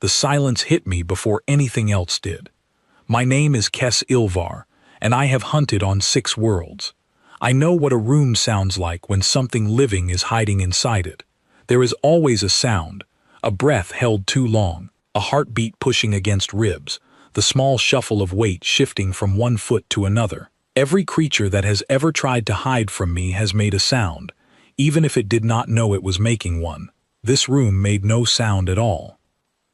The silence hit me before anything else did. My name is Kes Ilvar, and I have hunted on 6 worlds. I know what a room sounds like when something living is hiding inside it. There is always a sound, a breath held too long, a heartbeat pushing against ribs, the small shuffle of weight shifting from one foot to another. Every creature that has ever tried to hide from me has made a sound, even if it did not know it was making one. This room made no sound at all.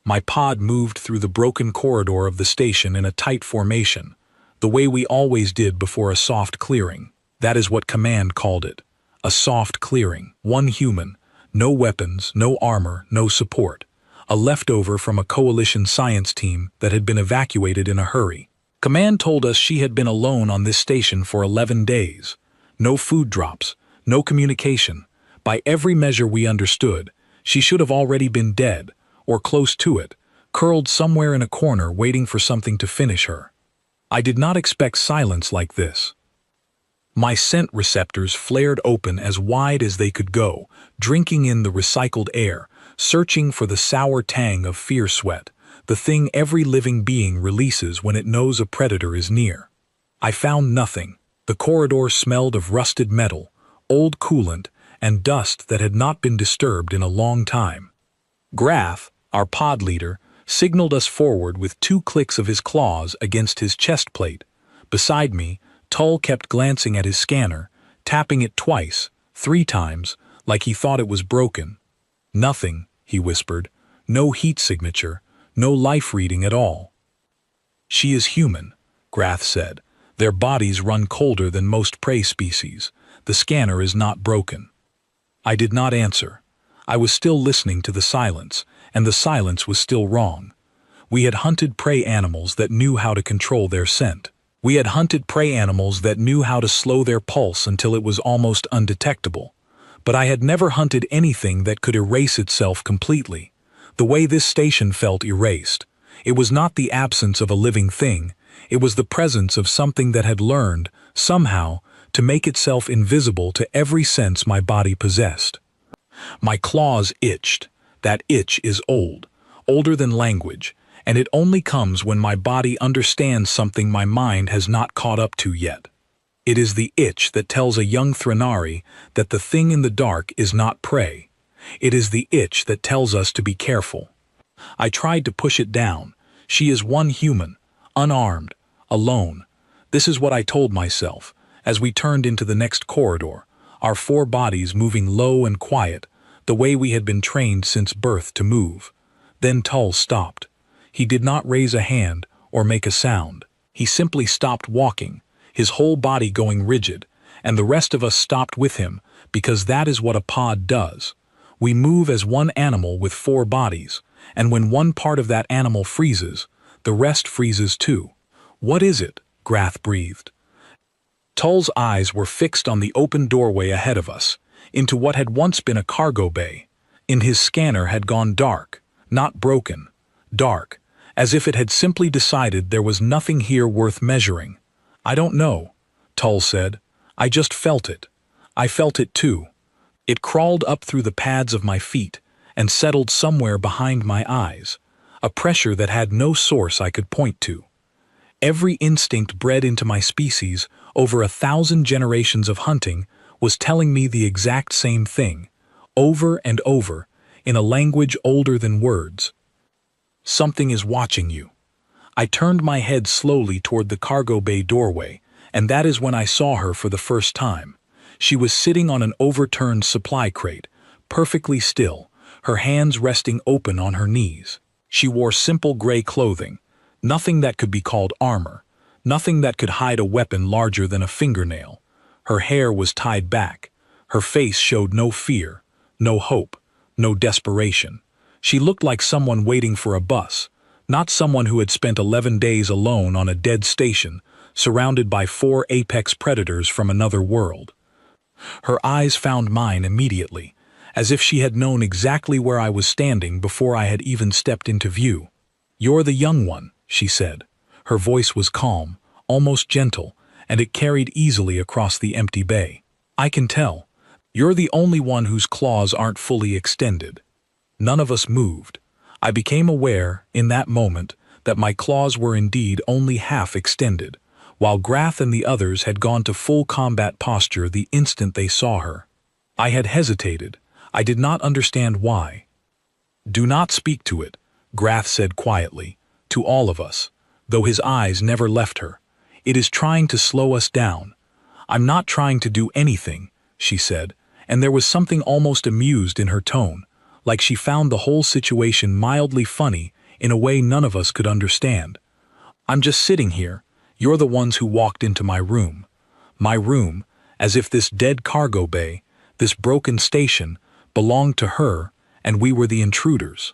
My pod moved through the broken corridor of the station in a tight formation, the way we always did before a soft clearing. That is what Command called it. A soft clearing. 1 human. No weapons, no armor, no support. A leftover from a coalition science team that had been evacuated in a hurry. Command told us she had been alone on this station for 11 days. No food drops, no communication. By every measure we understood, she should have already been dead, or close to it, curled somewhere in a corner waiting for something to finish her. I did not expect silence like this. My scent receptors flared open as wide as they could go, drinking in the recycled air, searching for the sour tang of fear sweat, the thing every living being releases when it knows a predator is near. I found nothing. The corridor smelled of rusted metal, old coolant, and dust that had not been disturbed in a long time. Grath, our pod leader, signaled us forward with 2 clicks of his claws against his chest plate. Beside me, Tull kept glancing at his scanner, tapping it twice, 3 times, like he thought it was broken. Nothing, he whispered. No heat signature, no life reading at all. She is human, Grath said. Their bodies run colder than most prey species. The scanner is not broken. I did not answer. I was still listening to the silence, and the silence was still wrong. We had hunted prey animals that knew how to control their scent. We had hunted prey animals that knew how to slow their pulse until it was almost undetectable. But I had never hunted anything that could erase itself completely. The way this station felt erased. It was not the absence of a living thing. It was the presence of something that had learned, somehow, to make itself invisible to every sense my body possessed. My claws itched. That itch is old, older than language, and it only comes when my body understands something my mind has not caught up to yet. It is the itch that tells a young Threnari that the thing in the dark is not prey. It is the itch that tells us to be careful. I tried to push it down. She is 1 human, unarmed, alone. This is what I told myself, as we turned into the next corridor, our 4 bodies moving low and quiet, the way we had been trained since birth to move. Then Tull stopped. He did not raise a hand or make a sound. He simply stopped walking, his whole body going rigid, and the rest of us stopped with him, because that is what a pod does. We move as 1 animal with 4 bodies, and when one part of that animal freezes, the rest freezes too. What is it? Grath breathed. Tull's eyes were fixed on the open doorway ahead of us, into what had once been a cargo bay. In his scanner had gone dark, not broken, dark, as if it had simply decided there was nothing here worth measuring. I don't know, Tull said. I just felt it. I felt it too. It crawled up through the pads of my feet and settled somewhere behind my eyes, a pressure that had no source I could point to. Every instinct bred into my species over 1,000 generations of hunting was telling me the exact same thing, over and over, in a language older than words. Something is watching you. I turned my head slowly toward the cargo bay doorway, and that is when I saw her for the first time. She was sitting on an overturned supply crate, perfectly still, her hands resting open on her knees. She wore simple gray clothing, nothing that could be called armor, nothing that could hide a weapon larger than a fingernail. Her hair was tied back. Her face showed no fear, no hope, no desperation. She looked like someone waiting for a bus, not someone who had spent 11 days alone on a dead station, surrounded by 4 apex predators from another world. Her eyes found mine immediately, as if she had known exactly where I was standing before I had even stepped into view. "You're the young one," she said. Her voice was calm, almost gentle, and it carried easily across the empty bay. "I can tell. You're the only one whose claws aren't fully extended." None of us moved. I became aware, in that moment, that my claws were indeed only half extended, while Grath and the others had gone to full combat posture the instant they saw her. I had hesitated. I did not understand why. "Do not speak to it," Grath said quietly, to all of us, though his eyes never left her. "It is trying to slow us down." "I'm not trying to do anything," she said, and there was something almost amused in her tone, like she found the whole situation mildly funny in a way none of us could understand. "I'm just sitting here. You're the ones who walked into my room. My room, as if this dead cargo bay, this broken station, belonged to her, and we were the intruders."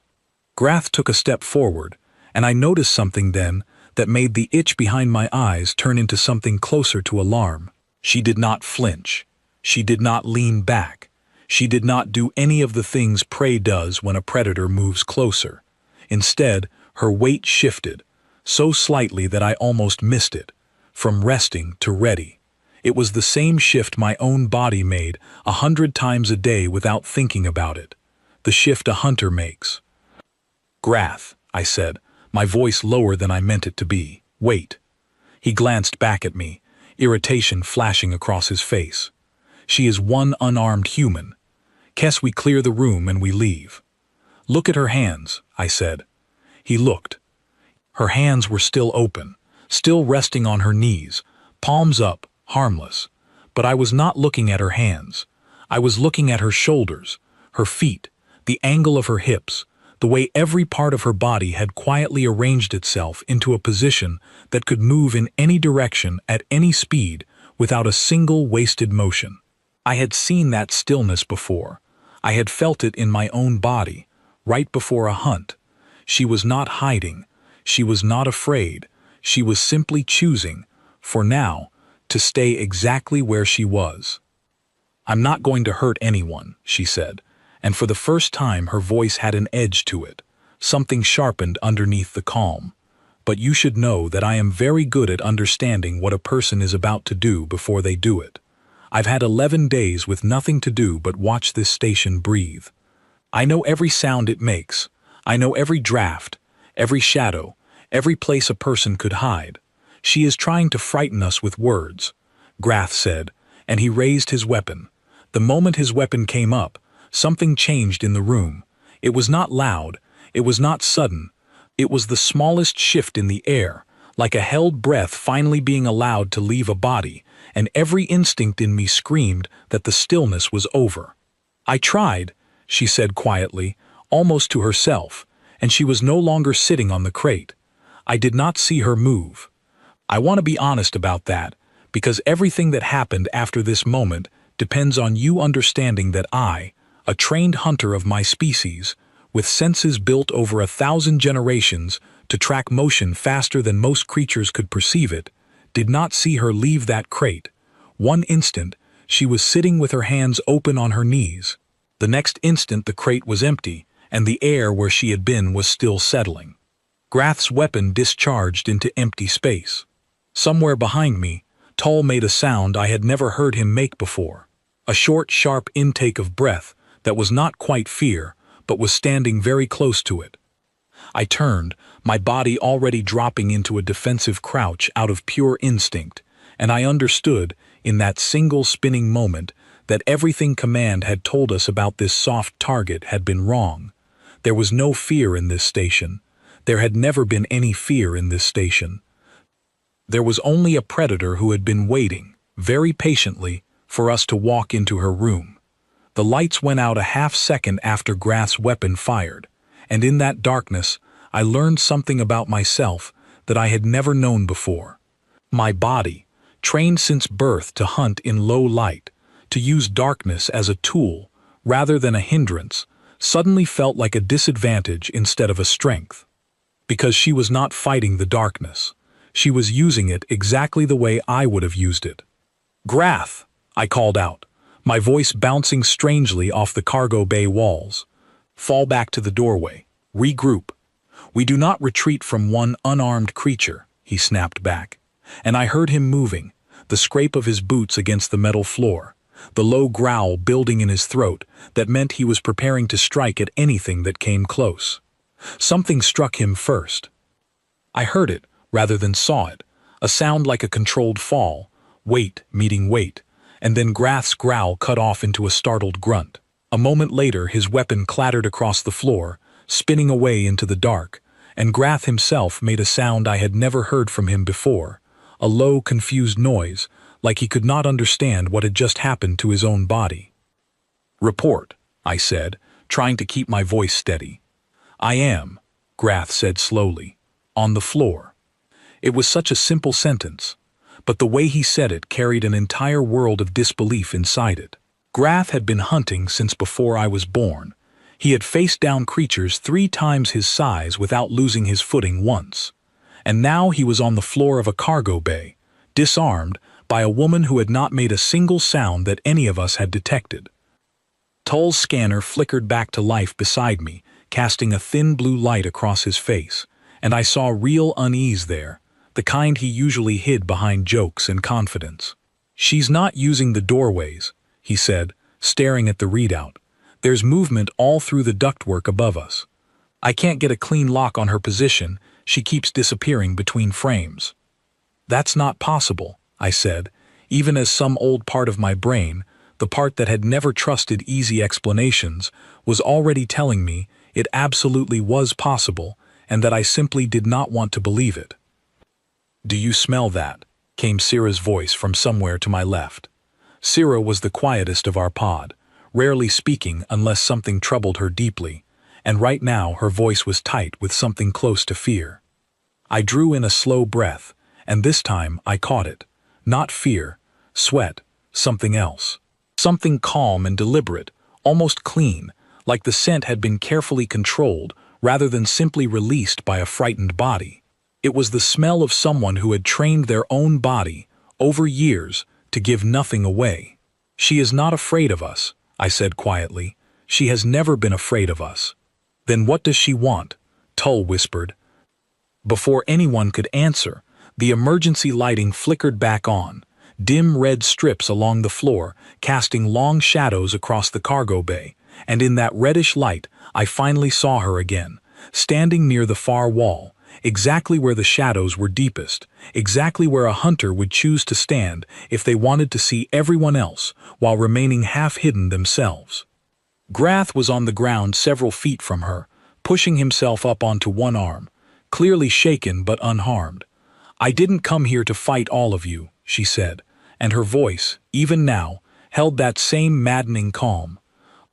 Grath took a step forward, and I noticed something then that made the itch behind my eyes turn into something closer to alarm. She did not flinch. She did not lean back. She did not do any of the things prey does when a predator moves closer. Instead, her weight shifted, so slightly that I almost missed it, from resting to ready. It was the same shift my own body made 100 times a day without thinking about it. The shift a hunter makes. "Grath," I said, my voice lower than I meant it to be. "Wait." He glanced back at me, irritation flashing across his face. "She is one unarmed human. Kess, we clear the room and we leave." "Look at her hands," I said. He looked. Her hands were still open, still resting on her knees, palms up, harmless. But I was not looking at her hands. I was looking at her shoulders, her feet, the angle of her hips, the way every part of her body had quietly arranged itself into a position that could move in any direction at any speed without a single wasted motion. I had seen that stillness before. I had felt it in my own body, right before a hunt. She was not hiding. She was not afraid. She was simply choosing, for now, to stay exactly where she was. "I'm not going to hurt anyone," she said, and for the first time her voice had an edge to it, something sharpened underneath the calm. "But you should know that I am very good at understanding what a person is about to do before they do it. I've had 11 days with nothing to do but watch this station breathe. I know every sound it makes. I know every draft, every shadow, every place a person could hide. She is trying to frighten us with words," Grath said, and he raised his weapon. The moment his weapon came up, something changed in the room. It was not loud, it was not sudden. It was the smallest shift in the air, like a held breath finally being allowed to leave a body, and every instinct in me screamed that the stillness was over. "I tried," she said quietly, almost to herself, and she was no longer sitting on the crate. I did not see her move. I want to be honest about that, because everything that happened after this moment depends on you understanding that I, a trained hunter of my species, with senses built over 1,000 generations to track motion faster than most creatures could perceive it, did not see her leave that crate. One instant, she was sitting with her hands open on her knees. The next instant the crate was empty, and the air where she had been was still settling. Grath's weapon discharged into empty space. Somewhere behind me, Tull made a sound I had never heard him make before. A short, sharp intake of breath that was not quite fear, but was standing very close to it. I turned, my body already dropping into a defensive crouch out of pure instinct, and I understood, in that single spinning moment, that everything Command had told us about this soft target had been wrong. There was no fear in this station. There had never been any fear in this station. There was only a predator who had been waiting, very patiently, for us to walk into her room. The lights went out a half-second after Grath's weapon fired, and in that darkness, I learned something about myself that I had never known before. My body, trained since birth to hunt in low light, to use darkness as a tool rather than a hindrance, suddenly felt like a disadvantage instead of a strength. Because she was not fighting the darkness. She was using it exactly the way I would have used it. "Grath!" I called out, my voice bouncing strangely off the cargo bay walls. "Fall back to the doorway. Regroup. We do not retreat from one unarmed creature," he snapped back. And I heard him moving, the scrape of his boots against the metal floor, the low growl building in his throat that meant he was preparing to strike at anything that came close. Something struck him first. I heard it, rather than saw it, a sound like a controlled fall, weight meeting weight, and then Grath's growl cut off into a startled grunt. A moment later his weapon clattered across the floor, spinning away into the dark, and Grath himself made a sound I had never heard from him before, a low, confused noise, like he could not understand what had just happened to his own body. "Report," I said, trying to keep my voice steady. "I am," Grath said slowly, "on the floor." It was such a simple sentence, but the way he said it carried an entire world of disbelief inside it. Grath had been hunting since before I was born. He had faced down creatures 3 times his size without losing his footing once. And now he was on the floor of a cargo bay, disarmed by a woman who had not made a single sound that any of us had detected. Tull's scanner flickered back to life beside me, casting a thin blue light across his face, and I saw real unease there, the kind he usually hid behind jokes and confidence. "She's not using the doorways," he said, staring at the readout. "There's movement all through the ductwork above us. I can't get a clean lock on her position, she keeps disappearing between frames." "That's not possible," I said, even as some old part of my brain, the part that had never trusted easy explanations, was already telling me it absolutely was possible and that I simply did not want to believe it. "Do you smell that?" came Syrah's voice from somewhere to my left. Syrah was the quietest of our pod, rarely speaking unless something troubled her deeply, and right now her voice was tight with something close to fear. I drew in a slow breath, and this time I caught it. Not fear, sweat, something else. Something calm and deliberate, almost clean, like the scent had been carefully controlled rather than simply released by a frightened body. It was the smell of someone who had trained their own body, over years, to give nothing away. "She is not afraid of us," I said quietly. "She has never been afraid of us." "Then what does she want?" Tull whispered. Before anyone could answer, the emergency lighting flickered back on, dim red strips along the floor, casting long shadows across the cargo bay, and in that reddish light I finally saw her again, standing near the far wall, exactly where the shadows were deepest, exactly where a hunter would choose to stand if they wanted to see everyone else while remaining half-hidden themselves. Grath was on the ground several feet from her, pushing himself up onto one arm, clearly shaken but unharmed. "I didn't come here to fight all of you," she said, and her voice, even now, held that same maddening calm.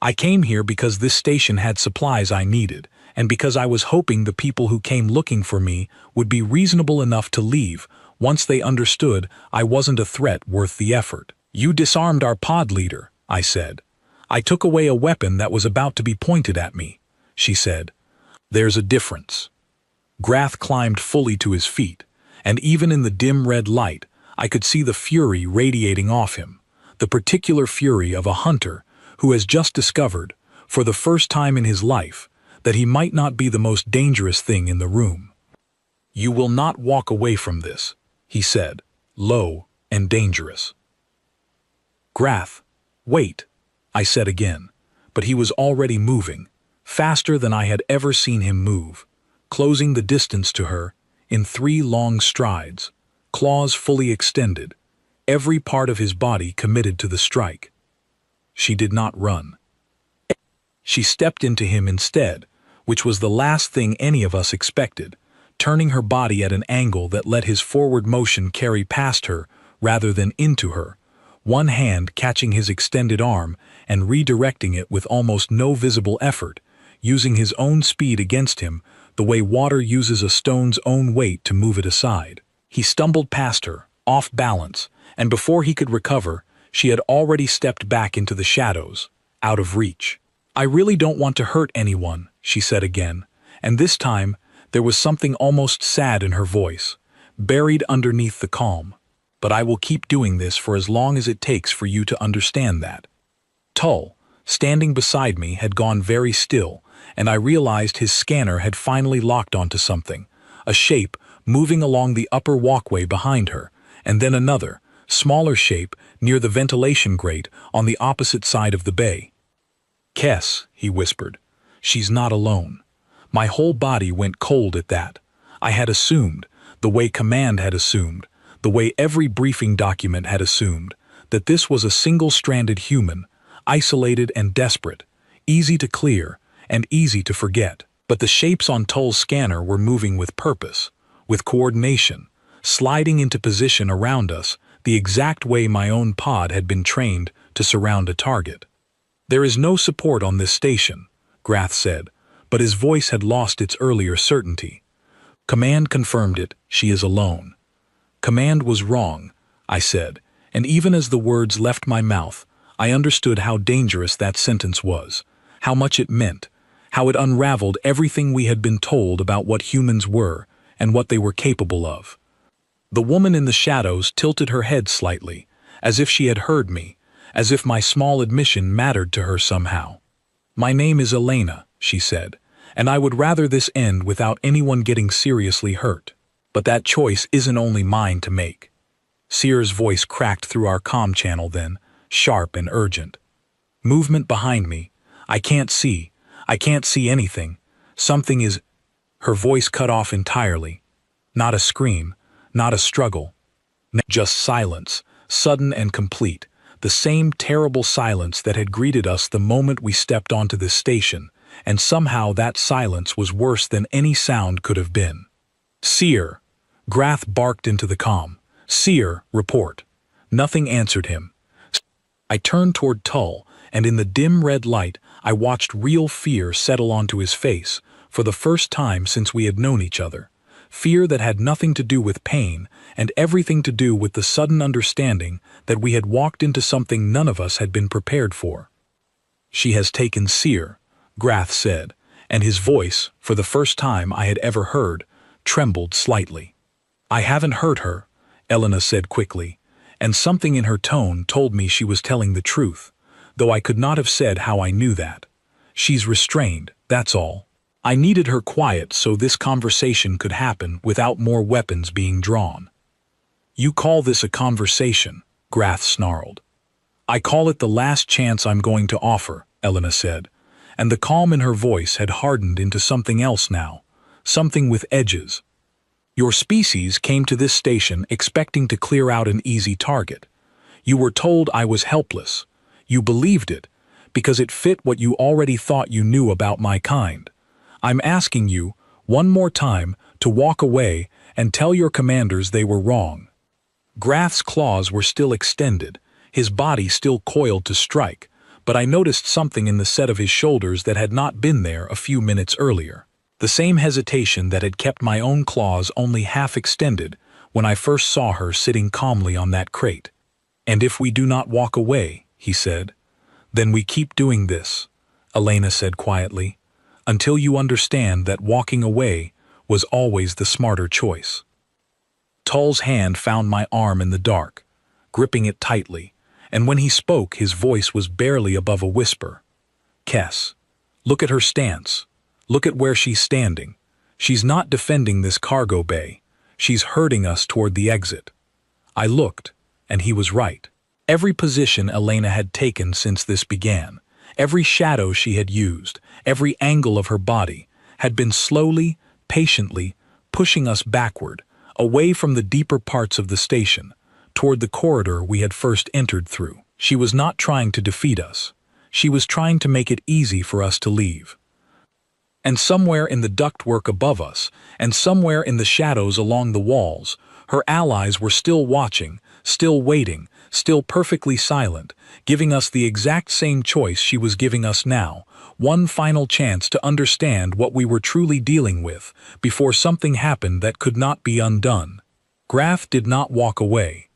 "I came here because this station had supplies I needed, and because I was hoping the people who came looking for me would be reasonable enough to leave once they understood I wasn't a threat worth the effort." "You disarmed our pod leader," I said. "I took away a weapon that was about to be pointed at me," she said. "There's a difference." Grath climbed fully to his feet, and even in the dim red light, I could see the fury radiating off him, the particular fury of a hunter who has just discovered, for the first time in his life, that he might not be the most dangerous thing in the room. "You will not walk away from this," he said, low and dangerous. "Grath, wait," I said again, but he was already moving, faster than I had ever seen him move, closing the distance to her in 3 long strides, claws fully extended, every part of his body committed to the strike. She did not run. She stepped into him instead, which was the last thing any of us expected, turning her body at an angle that let his forward motion carry past her rather than into her, one hand catching his extended arm and redirecting it with almost no visible effort, using his own speed against him the way water uses a stone's own weight to move it aside. He stumbled past her, off balance, and before he could recover, she had already stepped back into the shadows, out of reach. "I really don't want to hurt anyone," she said again, and this time there was something almost sad in her voice, buried underneath the calm. "But I will keep doing this for as long as it takes for you to understand that." Tull, standing beside me, had gone very still, and I realized his scanner had finally locked onto something, a shape moving along the upper walkway behind her, and then another, smaller shape near the ventilation grate on the opposite side of the bay. "Kess," he whispered, "she's not alone." My whole body went cold at that. I had assumed, the way command had assumed, the way every briefing document had assumed, that this was a single-stranded human, isolated and desperate, easy to clear and easy to forget. But the shapes on Tull's scanner were moving with purpose, with coordination, sliding into position around us the exact way my own pod had been trained to surround a target. "There is no support on this station," Grath said, but his voice had lost its earlier certainty. "Command confirmed it, she is alone." "Command was wrong," I said, and even as the words left my mouth, I understood how dangerous that sentence was, how much it meant, how it unraveled everything we had been told about what humans were and what they were capable of. The woman in the shadows tilted her head slightly, as if she had heard me, as if my small admission mattered to her somehow. "My name is Elena," she said, "and I would rather this end without anyone getting seriously hurt. But that choice isn't only mine to make." Sear's voice cracked through our comm channel then, sharp and urgent. "Movement behind me. I can't see anything. Something is—" Her voice cut off entirely. Not a scream, not a struggle. Just silence, sudden and complete, the same terrible silence that had greeted us the moment we stepped onto this station, and somehow that silence was worse than any sound could have been. "Sear!" Grath barked into the comm. "Sear, report." Nothing answered him. I turned toward Tull, and in the dim red light I watched real fear settle onto his face, for the first time since we had known each other. Fear that had nothing to do with pain and everything to do with the sudden understanding that we had walked into something none of us had been prepared for. "She has taken Sear," Grath said, and his voice, for the first time I had ever heard, trembled slightly. "I haven't hurt her," Elena said quickly, and something in her tone told me she was telling the truth, though I could not have said how I knew that. "She's restrained, that's all. I needed her quiet so this conversation could happen without more weapons being drawn." "You call this a conversation?" Grath snarled. "I call it the last chance I'm going to offer," Elena said, and the calm in her voice had hardened into something else now, something with edges. "Your species came to this station expecting to clear out an easy target. You were told I was helpless. You believed it, because it fit what you already thought you knew about my kind. I'm asking you, one more time, to walk away and tell your commanders they were wrong." Grath's claws were still extended, his body still coiled to strike, but I noticed something in the set of his shoulders that had not been there a few minutes earlier. The same hesitation that had kept my own claws only half extended when I first saw her sitting calmly on that crate. "And if we do not walk away," he said, "then we keep doing this," Elena said quietly, "until you understand that walking away was always the smarter choice." Tull's hand found my arm in the dark, gripping it tightly, and when he spoke his voice was barely above a whisper. "Kess, look at her stance. Look at where she's standing. She's not defending this cargo bay. She's herding us toward the exit." I looked, and he was right. Every position Elena had taken since this began, every shadow she had used, every angle of her body, had been slowly, patiently, pushing us backward, away from the deeper parts of the station, toward the corridor we had first entered through. She was not trying to defeat us. She was trying to make it easy for us to leave. And somewhere in the ductwork above us, and somewhere in the shadows along the walls, her allies were still watching, still waiting, still perfectly silent, giving us the exact same choice she was giving us now, one final chance to understand what we were truly dealing with before something happened that could not be undone. Grath did not walk away.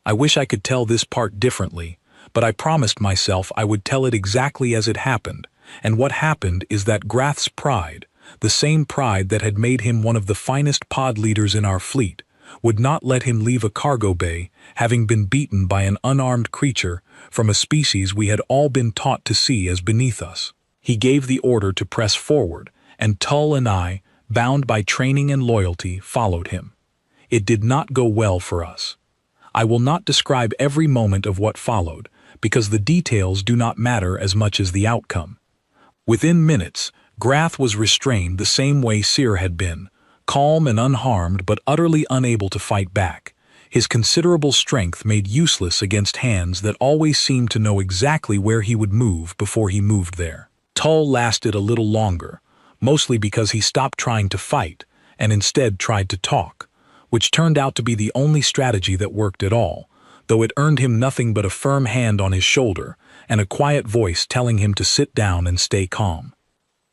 I wish I could tell this part differently, but I promised myself I would tell it exactly as it happened, and what happened is that Grath's pride, the same pride that had made him one of the finest pod leaders in our fleet, would not let him leave a cargo bay, having been beaten by an unarmed creature from a species we had all been taught to see as beneath us. He gave the order to press forward, and Tull and I, bound by training and loyalty, followed him. It did not go well for us. I will not describe every moment of what followed, because the details do not matter as much as the outcome. Within minutes, Grath was restrained the same way Seer had been, calm and unharmed but utterly unable to fight back, his considerable strength made useless against hands that always seemed to know exactly where he would move before he moved there. Tull lasted a little longer, mostly because he stopped trying to fight and instead tried to talk, which turned out to be the only strategy that worked at all, though it earned him nothing but a firm hand on his shoulder and a quiet voice telling him to sit down and stay calm.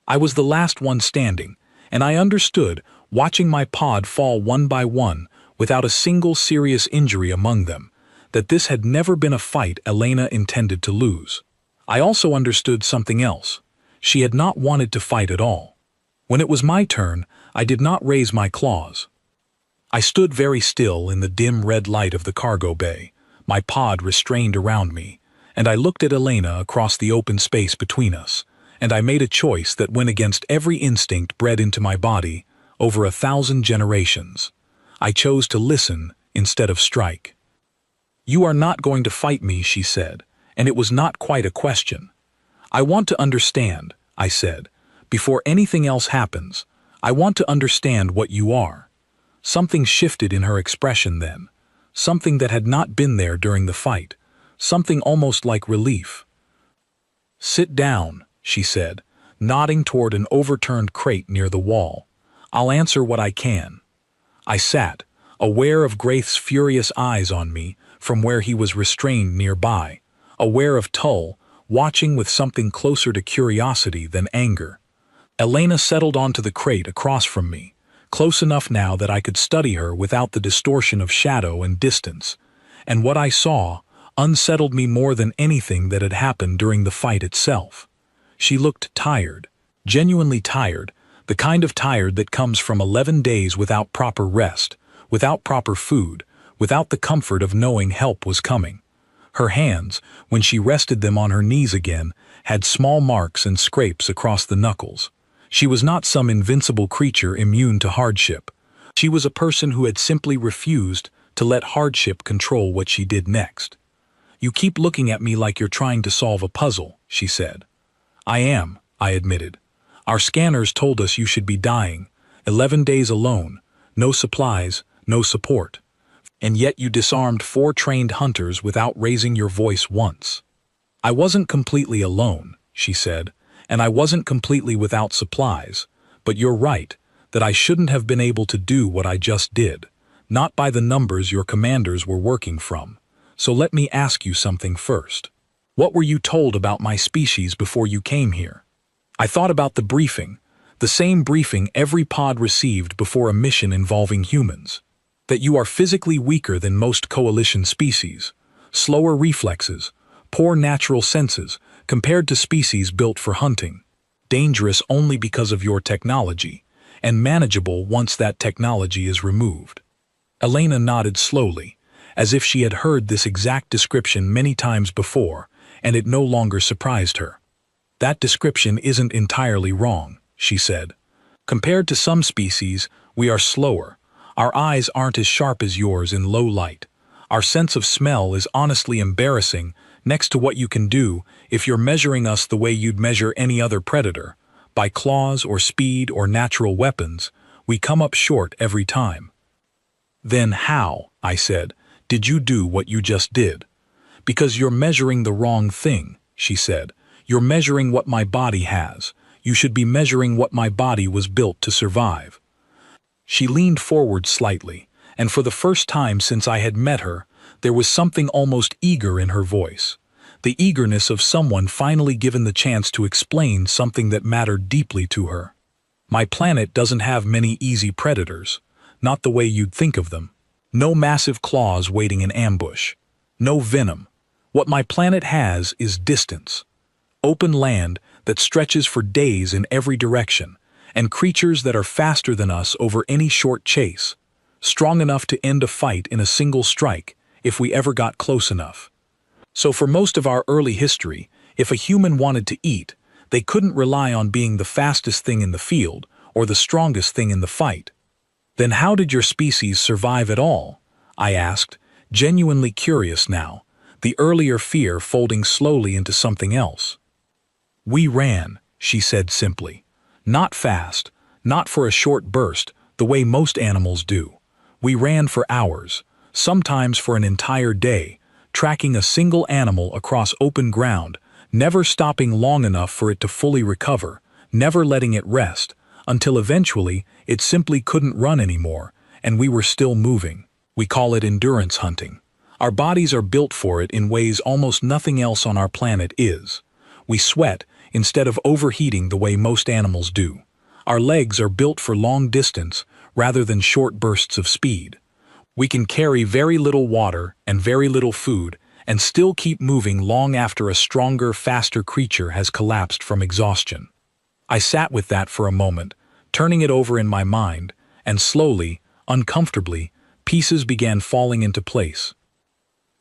I was the last one standing, and I understood, watching my pod fall one by one without a single serious injury among them, that this had never been a fight Elena intended to lose. I also understood something else. She had not wanted to fight at all. When it was my turn, I did not raise my claws. I stood very still in the dim red light of the cargo bay, my pod restrained around me, and I looked at Elena across the open space between us, and I made a choice that went against every instinct bred into my body over 1,000 generations. I chose to listen instead of strike. "You are not going to fight me," she said, and it was not quite a question. "I want to understand," I said. "Before anything else happens, I want to understand what you are." Something shifted in her expression then, something that had not been there during the fight, something almost like relief. "Sit down," she said, nodding toward an overturned crate near the wall. "I'll answer what I can." I sat, aware of Graith's furious eyes on me from where he was restrained nearby, aware of Tull, watching with something closer to curiosity than anger. Elena settled onto the crate across from me, close enough now that I could study her without the distortion of shadow and distance, and what I saw unsettled me more than anything that had happened during the fight itself. She looked tired, genuinely tired, the kind of tired that comes from 11 days without proper rest, without proper food, without the comfort of knowing help was coming. Her hands, when she rested them on her knees again, had small marks and scrapes across the knuckles. She was not some invincible creature immune to hardship. She was a person who had simply refused to let hardship control what she did next. "You keep looking at me like you're trying to solve a puzzle," she said. "I am," I admitted. "Our scanners told us you should be dying, 11 days alone, no supplies, no support. And yet you disarmed 4 trained hunters without raising your voice once." "I wasn't completely alone," she said, "and I wasn't completely without supplies, but you're right, that I shouldn't have been able to do what I just did, not by the numbers your commanders were working from. So let me ask you something first. What were you told about my species before you came here?" I thought about the briefing, the same briefing every pod received before a mission involving humans. That you are physically weaker than most coalition species, slower reflexes, poor natural senses compared to species built for hunting, dangerous only because of your technology, and manageable once that technology is removed. Elena nodded slowly, as if she had heard this exact description many times before, and it no longer surprised her. "That description isn't entirely wrong," she said. "Compared to some species, we are slower. Our eyes aren't as sharp as yours in low light. Our sense of smell is honestly embarrassing next to what you can do if you're measuring us the way you'd measure any other predator. By claws or speed or natural weapons, we come up short every time." "Then how," I said, "did you do what you just did?" "Because you're measuring the wrong thing," she said. "You're measuring what my body has. You should be measuring what my body was built to survive." She leaned forward slightly, and for the first time since I had met her, there was something almost eager in her voice. The eagerness of someone finally given the chance to explain something that mattered deeply to her. "My planet doesn't have many easy predators, not the way you'd think of them. No massive claws waiting in ambush. No venom. What my planet has is distance. Open land that stretches for days in every direction, and creatures that are faster than us over any short chase, strong enough to end a fight in a single strike if we ever got close enough. So for most of our early history, if a human wanted to eat, they couldn't rely on being the fastest thing in the field or the strongest thing in the fight. Then how did your species survive at all?" I asked, genuinely curious now, the earlier fear folding slowly into something else. "We ran," she said simply. Not fast, not for a short burst, the way most animals do. We ran for hours, sometimes for an entire day, tracking a single animal across open ground, never stopping long enough for it to fully recover, never letting it rest, until eventually it simply couldn't run anymore, and we were still moving. We call it endurance hunting. Our bodies are built for it in ways almost nothing else on our planet is. We sweat instead of overheating the way most animals do. Our legs are built for long distance rather than short bursts of speed. We can carry very little water and very little food and still keep moving long after a stronger, faster creature has collapsed from exhaustion. I sat with that for a moment, turning it over in my mind, and slowly, uncomfortably, pieces began falling into place.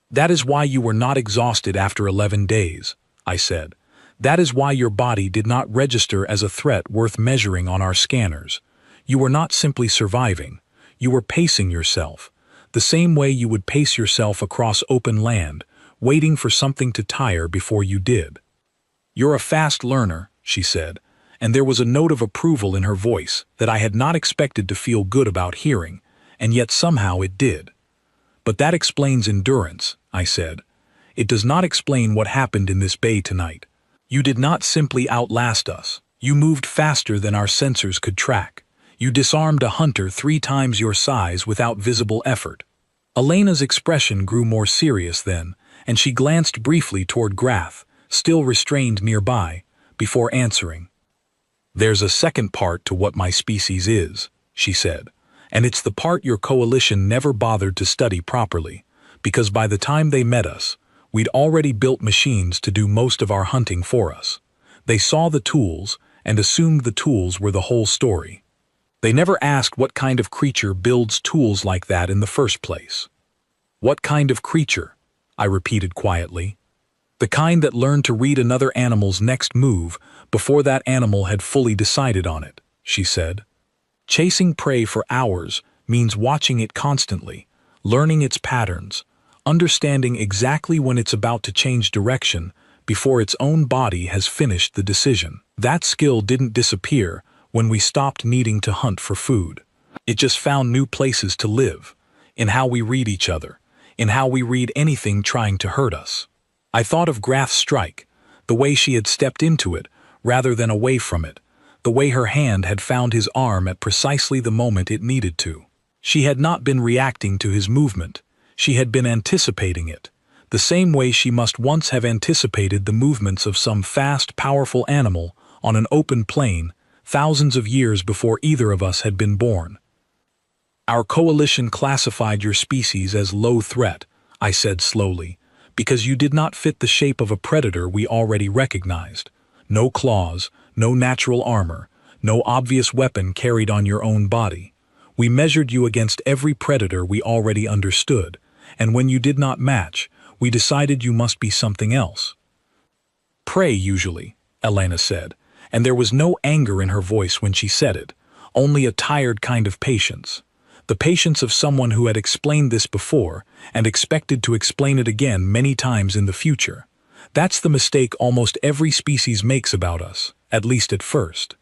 "That is why you were not exhausted after 11 days, I said. "That is why your body did not register as a threat worth measuring on our scanners. You were not simply surviving. You were pacing yourself, the same way you would pace yourself across open land, waiting for something to tire before you did." "You're a fast learner," she said, and there was a note of approval in her voice that I had not expected to feel good about hearing, and yet somehow it did. "But that explains endurance," I said. "It does not explain what happened in this bay tonight. You did not simply outlast us. You moved faster than our sensors could track. You disarmed a hunter 3 times your size without visible effort." Elena's expression grew more serious then, and she glanced briefly toward Grath, still restrained nearby, before answering. "There's a second part to what my species is," she said, "and it's the part your coalition never bothered to study properly, because by the time they met us, we'd already built machines to do most of our hunting for us. They saw the tools and assumed the tools were the whole story. They never asked what kind of creature builds tools like that in the first place." "What kind of creature?" I repeated quietly. "The kind that learned to read another animal's next move before that animal had fully decided on it," she said. "Chasing prey for hours means watching it constantly, learning its patterns, understanding exactly when it's about to change direction before its own body has finished the decision. That skill didn't disappear when we stopped needing to hunt for food. It just found new places to live, in how we read each other, in how we read anything trying to hurt us." I thought of Grath's strike, the way she had stepped into it rather than away from it, the way her hand had found his arm at precisely the moment it needed to. She had not been reacting to his movement, she had been anticipating it, the same way she must once have anticipated the movements of some fast, powerful animal on an open plain thousands of years before either of us had been born. "Our coalition classified your species as low threat," I said slowly, "because you did not fit the shape of a predator we already recognized. No claws, no natural armor, no obvious weapon carried on your own body. We measured you against every predator we already understood, and when you did not match, we decided you must be something else." "Prey, usually," Elena said, and there was no anger in her voice when she said it, only a tired kind of patience. The patience of someone who had explained this before and expected to explain it again many times in the future. That's the mistake almost every species makes about us, at least at first.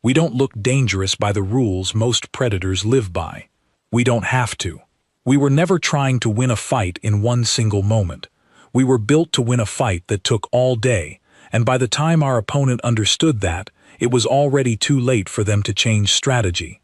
We don't look dangerous by the rules most predators live by. We don't have to. We were never trying to win a fight in one single moment. We were built to win a fight that took all day, and by the time our opponent understood that, it was already too late for them to change strategy.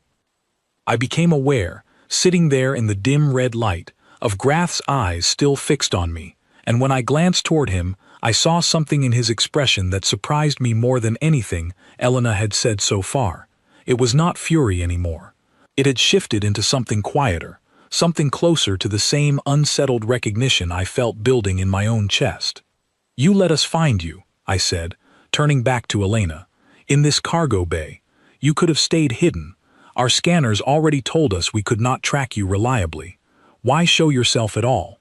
I became aware, sitting there in the dim red light, of Grath's eyes still fixed on me, and when I glanced toward him, I saw something in his expression that surprised me more than anything Elena had said so far. It was not fury anymore. It had shifted into something quieter, something closer to the same unsettled recognition I felt building in my own chest. "You let us find you," I said, turning back to Elena. "In this cargo bay. You could have stayed hidden. Our scanners already told us we could not track you reliably. Why show yourself at all?"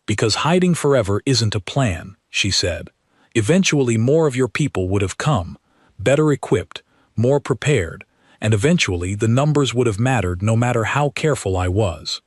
"Because hiding forever isn't a plan," she said. "Eventually more of your people would have come, better equipped, more prepared, and eventually the numbers would have mattered no matter how careful I was.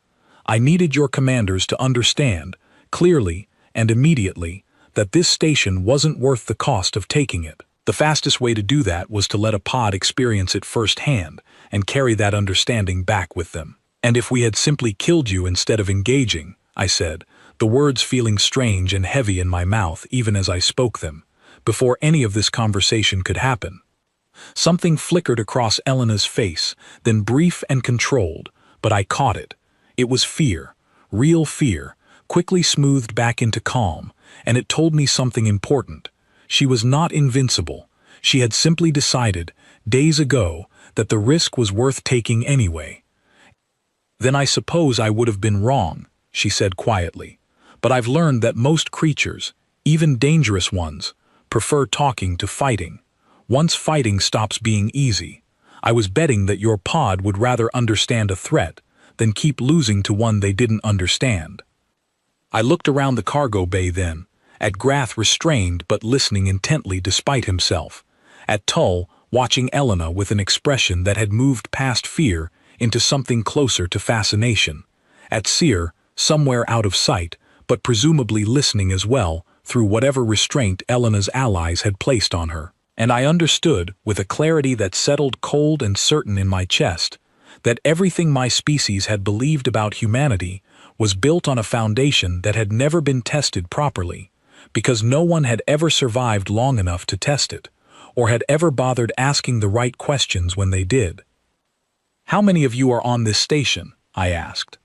I needed your commanders to understand, clearly and immediately, that this station wasn't worth the cost of taking it. The fastest way to do that was to let a pod experience it firsthand and carry that understanding back with them. And if we had simply killed you instead of engaging, I said, the words feeling strange and heavy in my mouth even as I spoke them, before any of this conversation could happen. Something flickered across Elena's face, then brief and controlled, but I caught it. It was fear, real fear, quickly smoothed back into calm, and it told me something important. She was not invincible. She had simply decided, days ago, that the risk was worth taking anyway. Then I suppose I would have been wrong, she said quietly. But I've learned that most creatures, even dangerous ones, prefer talking to fighting. Once fighting stops being easy, I was betting that your pod would rather understand a threat than keep losing to one they didn't understand. I looked around the cargo bay then, at Grath restrained but listening intently despite himself, at Tull watching Elena with an expression that had moved past fear into something closer to fascination, at Seer, somewhere out of sight, but presumably listening as well through whatever restraint Elena's allies had placed on her. And I understood, with a clarity that settled cold and certain in my chest, that everything my species had believed about humanity was built on a foundation that had never been tested properly, because no one had ever survived long enough to test it, or had ever bothered asking the right questions when they did. "How many of you are on this station?" I asked.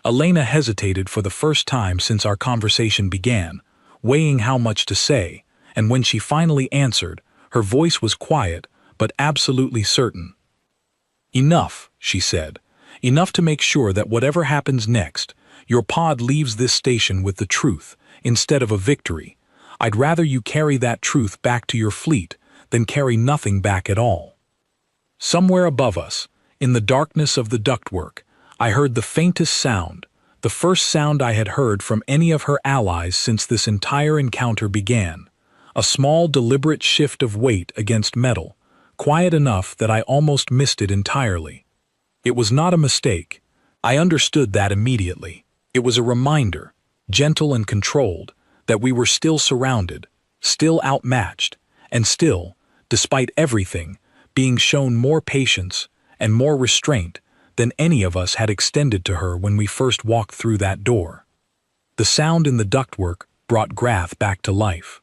Elena hesitated for the first time since our conversation began, weighing how much to say, and when she finally answered, her voice was quiet, but absolutely certain. "Enough," she said. "Enough to make sure that whatever happens next, your pod leaves this station with the truth, instead of a victory. I'd rather you carry that truth back to your fleet than carry nothing back at all." Somewhere above us, in the darkness of the ductwork, I heard the faintest sound, the first sound I had heard from any of her allies since this entire encounter began. A small, deliberate shift of weight against metal, quiet enough that I almost missed it entirely. It was not a mistake. I understood that immediately. It was a reminder, gentle and controlled, that we were still surrounded, still outmatched, and still, despite everything, being shown more patience and more restraint than any of us had extended to her when we first walked through that door. The sound in the ductwork brought Grath back to life.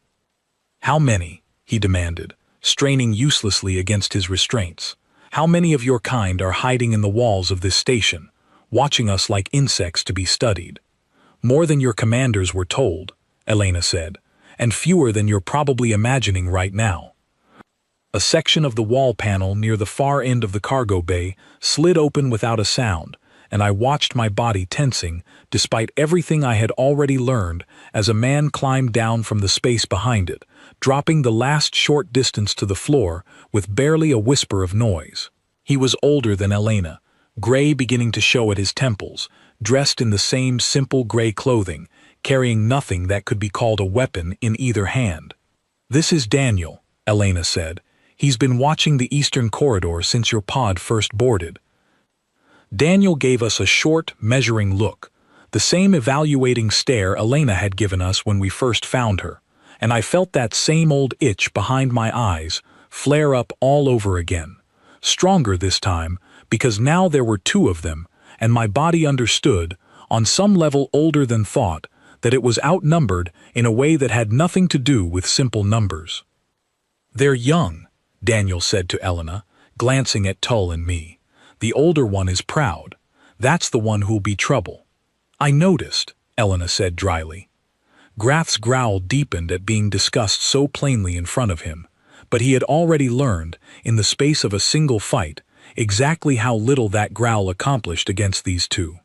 "How many?" he demanded, straining uselessly against his restraints. "How many of your kind are hiding in the walls of this station, watching us like insects to be studied?" "More than your commanders were told," Elena said, "and fewer than you're probably imagining right now." A section of the wall panel near the far end of the cargo bay slid open without a sound, and I watched my body tensing despite everything I had already learned as a man climbed down from the space behind it, dropping the last short distance to the floor with barely a whisper of noise. He was older than Elena, gray beginning to show at his temples, dressed in the same simple gray clothing, carrying nothing that could be called a weapon in either hand. "This is Daniel," Elena said. "He's been watching the eastern corridor since your pod first boarded." Daniel gave us a short, measuring look, the same evaluating stare Elena had given us when we first found her, and I felt that same old itch behind my eyes flare up all over again, stronger this time because now there were two of them, and my body understood, on some level older than thought, that it was outnumbered in a way that had nothing to do with simple numbers. "They're young," Daniel said to Elena, glancing at Tull and me. "The older one is proud. That's the one who'll be trouble." "I noticed," Elena said dryly. Grath's growl deepened at being discussed so plainly in front of him, but he had already learned, in the space of a single fight, exactly how little that growl accomplished against these two.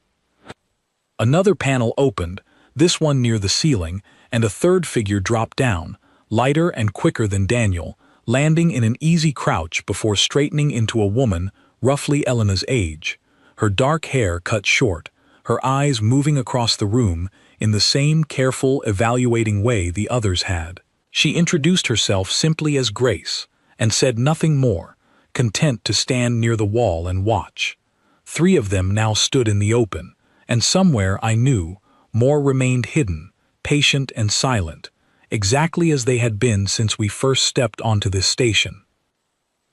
Another panel opened, this one near the ceiling, and a third figure dropped down, lighter and quicker than Daniel, landing in an easy crouch before straightening into a woman roughly Elena's age, her dark hair cut short, her eyes moving across the room in the same careful, evaluating way the others had. She introduced herself simply as Grace, and said nothing more, content to stand near the wall and watch. 3 of them now stood in the open, and somewhere, I knew, more remained hidden, patient and silent, exactly as they had been since we first stepped onto this station.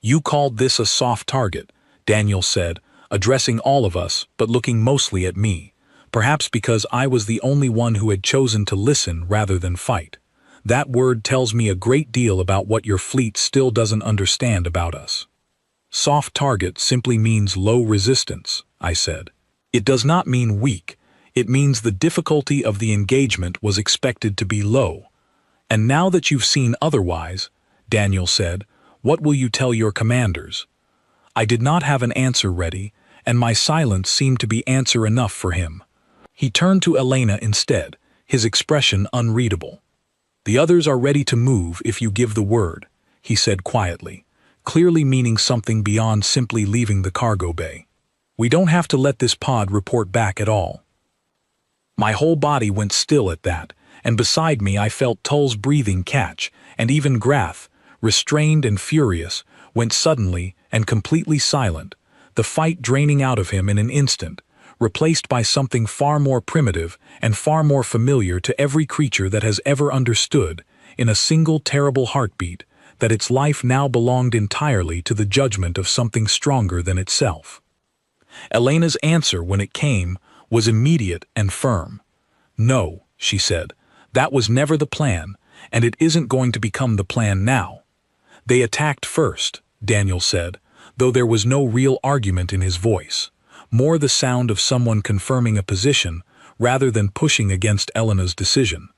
"You called this a soft target," Daniel said, addressing all of us but looking mostly at me, perhaps because I was the only one who had chosen to listen rather than fight. "That word tells me a great deal about what your fleet still doesn't understand about us." "Soft target simply means low resistance," I said. "It does not mean weak. It means the difficulty of the engagement was expected to be low. And now that you've seen otherwise," Daniel said, "what will you tell your commanders?" I did not have an answer ready, and my silence seemed to be answer enough for him. He turned to Elena instead, his expression unreadable. "The others are ready to move if you give the word," he said quietly, clearly meaning something beyond simply leaving the cargo bay. "We don't have to let this pod report back at all." My whole body went still at that, and beside me I felt Tull's breathing catch, and even Grath, restrained and furious, went suddenly and completely silent, the fight draining out of him in an instant, replaced by something far more primitive and far more familiar to every creature that has ever understood, in a single terrible heartbeat, that its life now belonged entirely to the judgment of something stronger than itself. Elena's answer, when it came, was immediate and firm. "No," she said, "that was never the plan, and it isn't going to become the plan now." "They attacked first," Daniel said, though there was no real argument in his voice, more the sound of someone confirming a position rather than pushing against Elena's decision.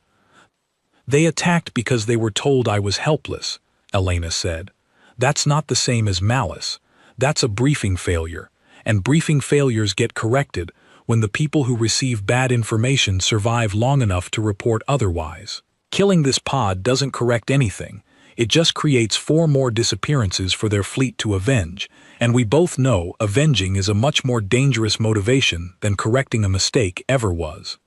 "They attacked because they were told I was helpless," Elena said. "That's not the same as malice. That's a briefing failure, and briefing failures get corrected when the people who receive bad information survive long enough to report otherwise. Killing this pod doesn't correct anything. It just creates 4 more disappearances for their fleet to avenge, and we both know avenging is a much more dangerous motivation than correcting a mistake ever was."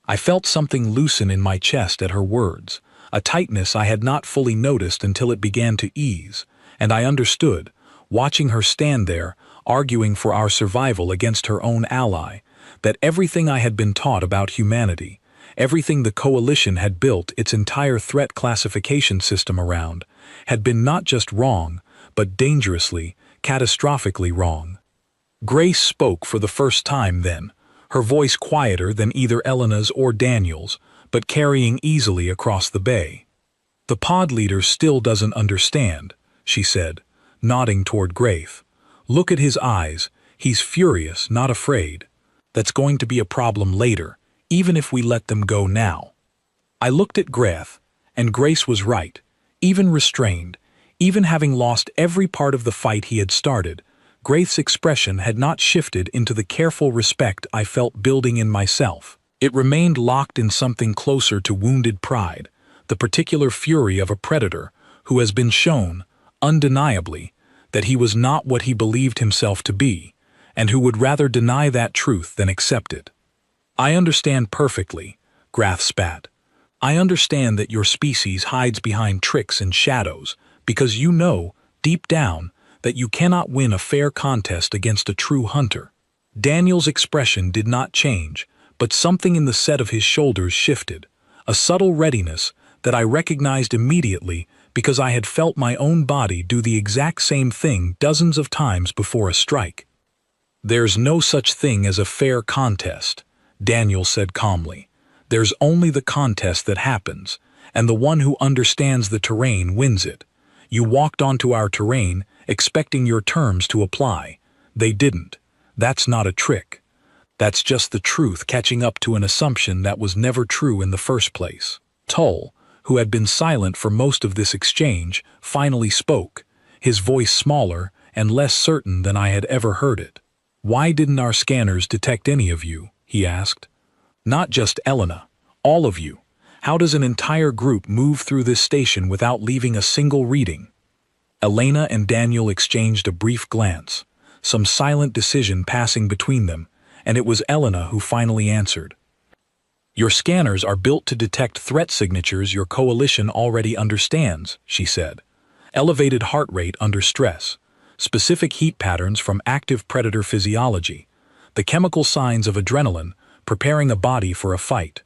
I felt something loosen in my chest at her words, a tightness I had not fully noticed until it began to ease, and I understood, watching her stand there, arguing for our survival against her own ally, that everything I had been taught about humanity, everything the Coalition had built its entire threat classification system around, had been not just wrong, but dangerously, catastrophically wrong. Grace spoke for the first time then, her voice quieter than either Elena's or Daniel's, but carrying easily across the bay. "The pod leader still doesn't understand," she said, nodding toward Graith. "Look at his eyes. He's furious, not afraid. That's going to be a problem later, even if we let them go now." I looked at Graith, and Grace was right. Even restrained, even having lost every part of the fight he had started, Graith's expression had not shifted into the careful respect I felt building in myself. It remained locked in something closer to wounded pride, the particular fury of a predator who has been shown, undeniably, that he was not what he believed himself to be, and who would rather deny that truth than accept it. "I understand perfectly," Grath spat. "I understand that your species hides behind tricks and shadows, because you know, deep down, that you cannot win a fair contest against a true hunter." Daniel's expression did not change, but something in the set of his shoulders shifted, a subtle readiness that I recognized immediately because I had felt my own body do the exact same thing dozens of times before a strike. "There's no such thing as a fair contest," Daniel said calmly. "There's only the contest that happens, and the one who understands the terrain wins it. You walked onto our terrain expecting your terms to apply. They didn't. That's not a trick. That's just the truth catching up to an assumption that was never true in the first place." Tull, who had been silent for most of this exchange, finally spoke, his voice smaller and less certain than I had ever heard it. "Why didn't our scanners detect any of you?" he asked. "Not just Elena. All of you. How does an entire group move through this station without leaving a single reading?" Elena and Daniel exchanged a brief glance, some silent decision passing between them, and it was Elena who finally answered. "Your scanners are built to detect threat signatures your coalition already understands," she said. "Elevated heart rate under stress, specific heat patterns from active predator physiology, the chemical signs of adrenaline preparing a body for a fight.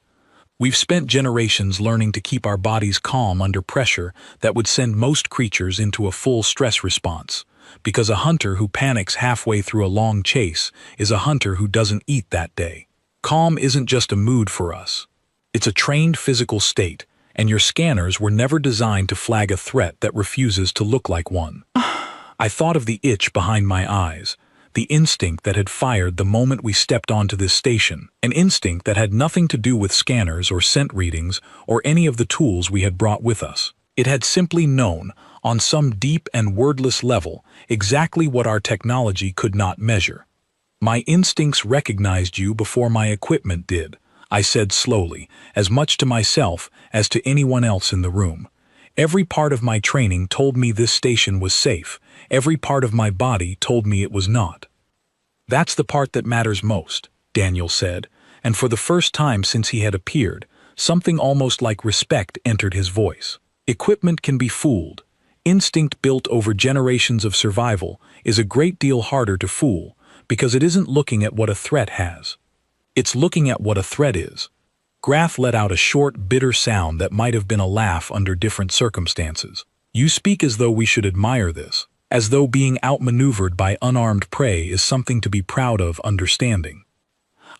We've spent generations learning to keep our bodies calm under pressure that would send most creatures into a full stress response, because a hunter who panics halfway through a long chase is a hunter who doesn't eat that day. Calm isn't just a mood for us. It's a trained physical state, and your scanners were never designed to flag a threat that refuses to look like one. I thought of the itch behind my eyes, the instinct that had fired the moment we stepped onto this station, an instinct that had nothing to do with scanners or scent readings or any of the tools we had brought with us. It had simply known, on some deep and wordless level, exactly what our technology could not measure. My instincts recognized you before my equipment did, I said slowly, as much to myself as to anyone else in the room. Every part of my training told me this station was safe. Every part of my body told me it was not. That's the part that matters most, Daniel said, and for the first time since he had appeared, something almost like respect entered his voice. Equipment can be fooled. Instinct built over generations of survival is a great deal harder to fool because it isn't looking at what a threat has. It's looking at what a threat is. Graff let out a short, bitter sound that might have been a laugh under different circumstances. You speak as though we should admire this, as though being outmaneuvered by unarmed prey is something to be proud of understanding.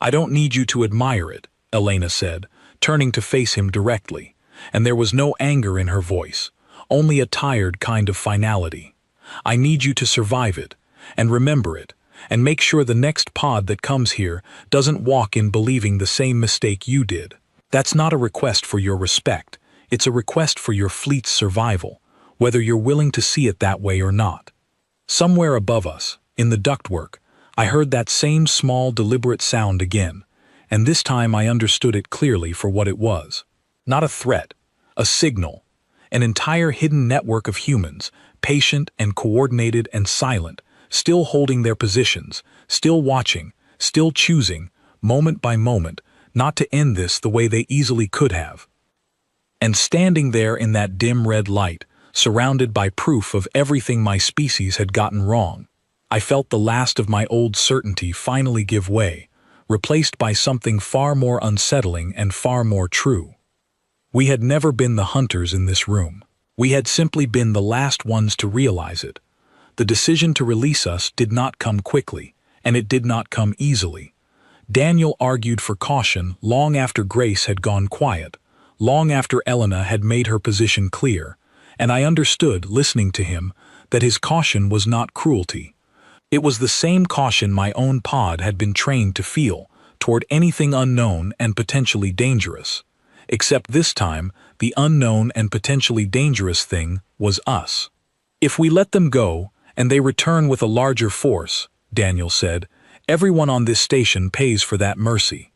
I don't need you to admire it, Elena said, turning to face him directly, and there was no anger in her voice, only a tired kind of finality. I need you to survive it, and remember it, and make sure the next pod that comes here doesn't walk in believing the same mistake you did. That's not a request for your respect, it's a request for your fleet's survival, whether you're willing to see it that way or not. Somewhere above us, in the ductwork, I heard that same small, deliberate sound again, and this time I understood it clearly for what it was. Not a threat, a signal, an entire hidden network of humans, patient and coordinated and silent, still holding their positions, still watching, still choosing, moment by moment, not to end this the way they easily could have. And standing there in that dim red light, surrounded by proof of everything my species had gotten wrong, I felt the last of my old certainty finally give way, replaced by something far more unsettling and far more true. We had never been the hunters in this room. We had simply been the last ones to realize it. The decision to release us did not come quickly, and it did not come easily. Daniel argued for caution long after Grace had gone quiet, long after Elena had made her position clear, and I understood, listening to him, that his caution was not cruelty. It was the same caution my own pod had been trained to feel toward anything unknown and potentially dangerous. Except this time, the unknown and potentially dangerous thing was us. If we let them go, and they return with a larger force, Daniel said, everyone on this station pays for that mercy.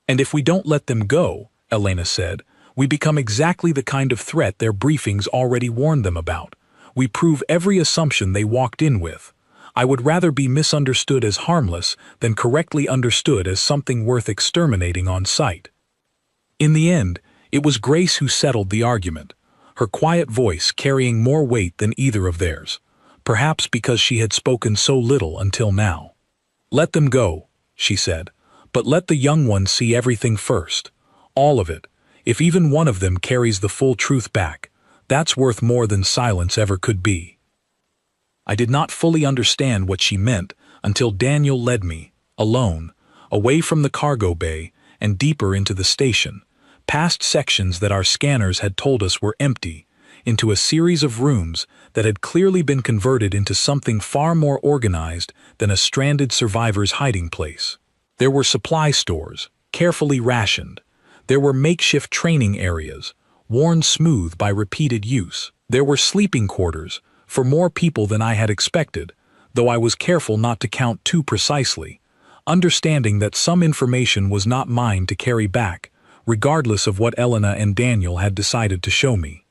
And if we don't let them go, Elena said, we become exactly the kind of threat their briefings already warned them about. We prove every assumption they walked in with. I would rather be misunderstood as harmless than correctly understood as something worth exterminating on sight. In the end, it was Grace who settled the argument, her quiet voice carrying more weight than either of theirs, perhaps because she had spoken so little until now. Let them go, she said, but let the young ones see everything first. All of it. If even one of them carries the full truth back, that's worth more than silence ever could be. I did not fully understand what she meant until Daniel led me, alone, away from the cargo bay and deeper into the station, past sections that our scanners had told us were empty, into a series of rooms that had clearly been converted into something far more organized than a stranded survivor's hiding place. There were supply stores, carefully rationed. There were makeshift training areas, worn smooth by repeated use. There were sleeping quarters, for more people than I had expected, though I was careful not to count too precisely, understanding that some information was not mine to carry back, regardless of what Elena and Daniel had decided to show me.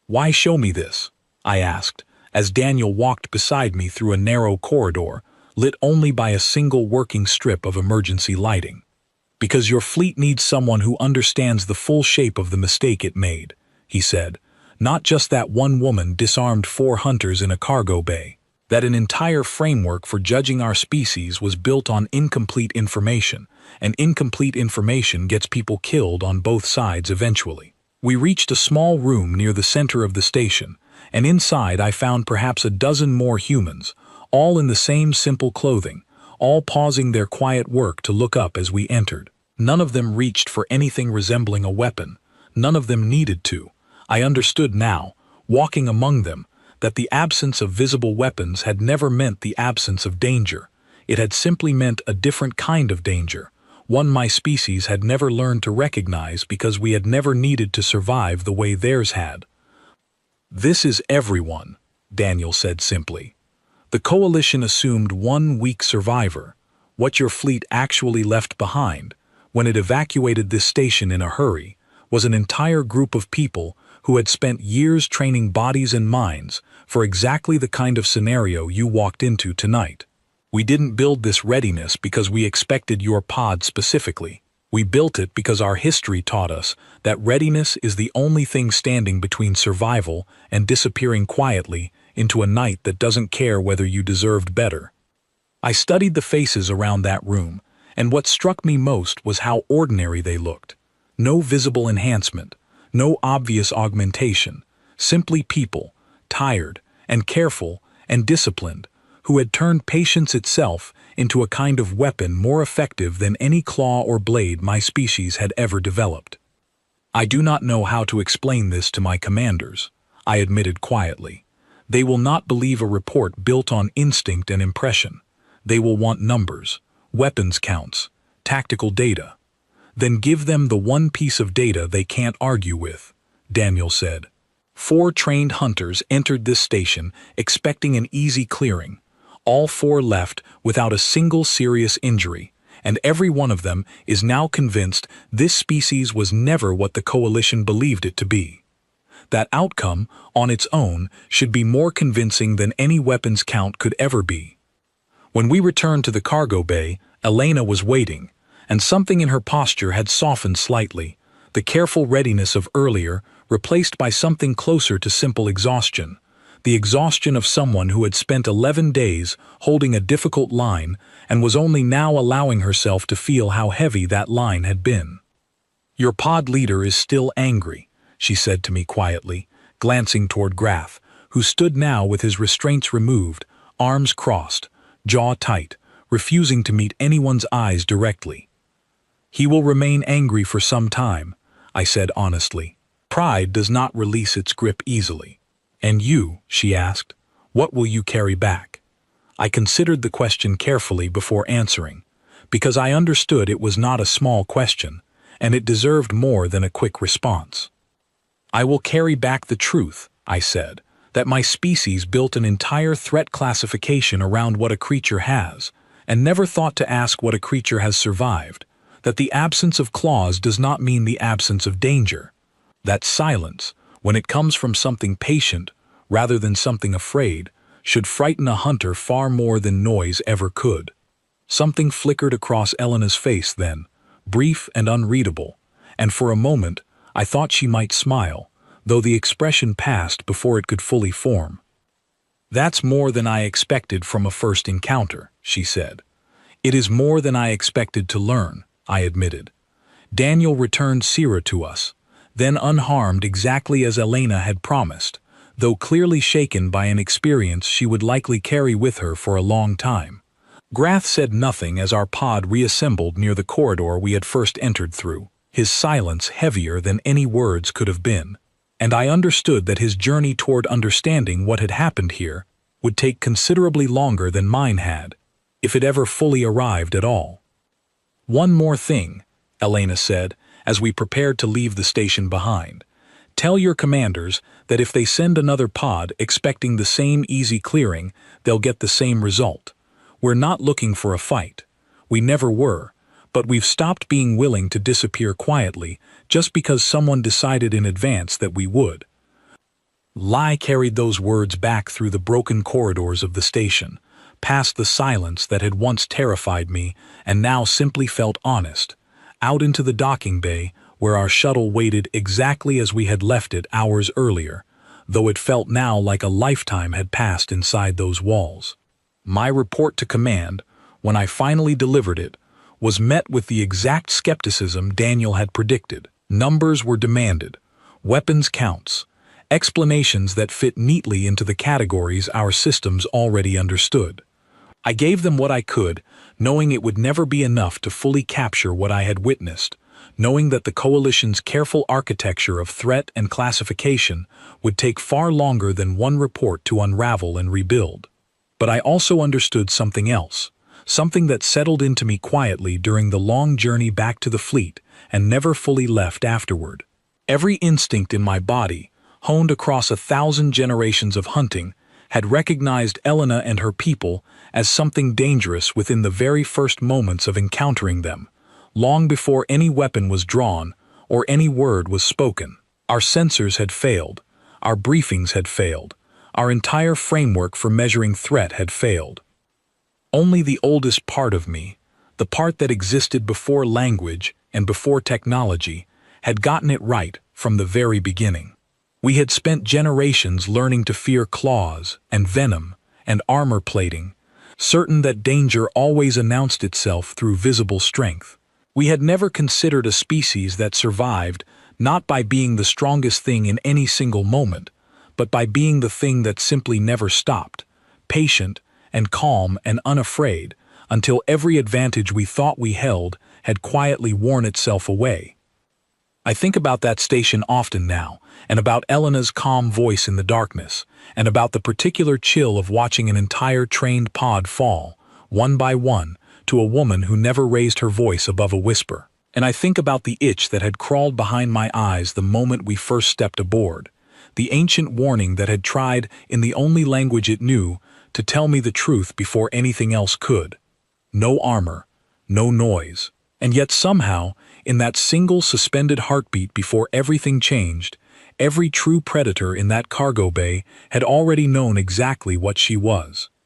Why show me this? I asked, as Daniel walked beside me through a narrow corridor, lit only by a single working strip of emergency lighting. Because your fleet needs someone who understands the full shape of the mistake it made, he said, not just that one woman disarmed 4 hunters in a cargo bay. That an entire framework for judging our species was built on incomplete information, and incomplete information gets people killed on both sides eventually. We reached a small room near the center of the station, and inside I found perhaps a dozen more humans, all in the same simple clothing, all pausing their quiet work to look up as we entered. None of them reached for anything resembling a weapon. None of them needed to. I understood now, walking among them, that the absence of visible weapons had never meant the absence of danger. It had simply meant a different kind of danger, one my species had never learned to recognize because we had never needed to survive the way theirs had. "This is everyone," Daniel said simply. "The coalition assumed one weak survivor, what your fleet actually left behind, when it evacuated this station in a hurry, was an entire group of people who had spent years training bodies and minds for exactly the kind of scenario you walked into tonight. We didn't build this readiness because we expected your pod specifically. We built it because our history taught us that readiness is the only thing standing between survival and disappearing quietly into a night that doesn't care whether you deserved better." I studied the faces around that room, and what struck me most was how ordinary they looked. No visible enhancement, no obvious augmentation, simply people, tired and careful and disciplined, who had turned patience itself into a kind of weapon more effective than any claw or blade my species had ever developed. "I do not know how to explain this to my commanders," I admitted quietly. "They will not believe a report built on instinct and impression. They will want numbers, weapons counts, tactical data." "Then give them the one piece of data they can't argue with," Daniel said. 4 trained hunters entered this station expecting an easy clearing. All 4 left without a single serious injury, and every one of them is now convinced this species was never what the coalition believed it to be. That outcome, on its own, should be more convincing than any weapons count could ever be. When we returned to the cargo bay, Elena was waiting, and something in her posture had softened slightly, the careful readiness of earlier replaced by something closer to simple exhaustion, the exhaustion of someone who had spent 11 days holding a difficult line and was only now allowing herself to feel how heavy that line had been. "Your pod leader is still angry," she said to me quietly, glancing toward Grath, who stood now with his restraints removed, arms crossed, jaw tight, refusing to meet anyone's eyes directly. "He will remain angry for some time," I said honestly. "Pride does not release its grip easily." "And you," she asked, "what will you carry back?" I considered the question carefully before answering, because I understood it was not a small question, and it deserved more than a quick response. "I will carry back the truth," I said, "that my species built an entire threat classification around what a creature has, and never thought to ask what a creature has survived, that the absence of claws does not mean the absence of danger, that silence, when it comes from something patient rather than something afraid, should frighten a hunter far more than noise ever could." Something flickered across Elena's face then, brief and unreadable, and for a moment I thought she might smile, though the expression passed before it could fully form. "That's more than I expected from a first encounter," she said. "It is more than I expected to learn," I admitted. Daniel returned Syrah to us, then unharmed exactly as Elena had promised, though clearly shaken by an experience she would likely carry with her for a long time. Grath said nothing as our pod reassembled near the corridor we had first entered through, his silence heavier than any words could have been, and I understood that his journey toward understanding what had happened here would take considerably longer than mine had, if it ever fully arrived at all. "One more thing," Elena said, as we prepared to leave the station behind. "Tell your commanders that if they send another pod expecting the same easy clearing, they'll get the same result. We're not looking for a fight. We never were, but we've stopped being willing to disappear quietly just because someone decided in advance that we would." Lai carried those words back through the broken corridors of the station, past the silence that had once terrified me and now simply felt honest, out into the docking bay where our shuttle waited exactly as we had left it hours earlier, though it felt now like a lifetime had passed inside those walls. My report to command, when I finally delivered it, was met with the exact skepticism Daniel had predicted. Numbers were demanded, weapons counts, explanations that fit neatly into the categories our systems already understood. I gave them what I could, knowing it would never be enough to fully capture what I had witnessed, knowing that the Coalition's careful architecture of threat and classification would take far longer than one report to unravel and rebuild. But I also understood something else, something that settled into me quietly during the long journey back to the fleet and never fully left afterward. Every instinct in my body, honed across 1,000 generations of hunting, had recognized Elena and her people as something dangerous within the very first moments of encountering them, long before any weapon was drawn or any word was spoken. Our sensors had failed, our briefings had failed, our entire framework for measuring threat had failed. Only the oldest part of me, the part that existed before language and before technology, had gotten it right from the very beginning. We had spent generations learning to fear claws and venom and armor plating, certain that danger always announced itself through visible strength. We had never considered a species that survived not by being the strongest thing in any single moment, but by being the thing that simply never stopped, patient and calm and unafraid, until every advantage we thought we held had quietly worn itself away. I think about that station often now, and about Elena's calm voice in the darkness, and about the particular chill of watching an entire trained pod fall, one by one, to a woman who never raised her voice above a whisper. And I think about the itch that had crawled behind my eyes the moment we first stepped aboard, the ancient warning that had tried, in the only language it knew, to tell me the truth before anything else could. No armor, no noise. And yet somehow, in that single suspended heartbeat before everything changed, every true predator in that cargo bay had already known exactly what she was.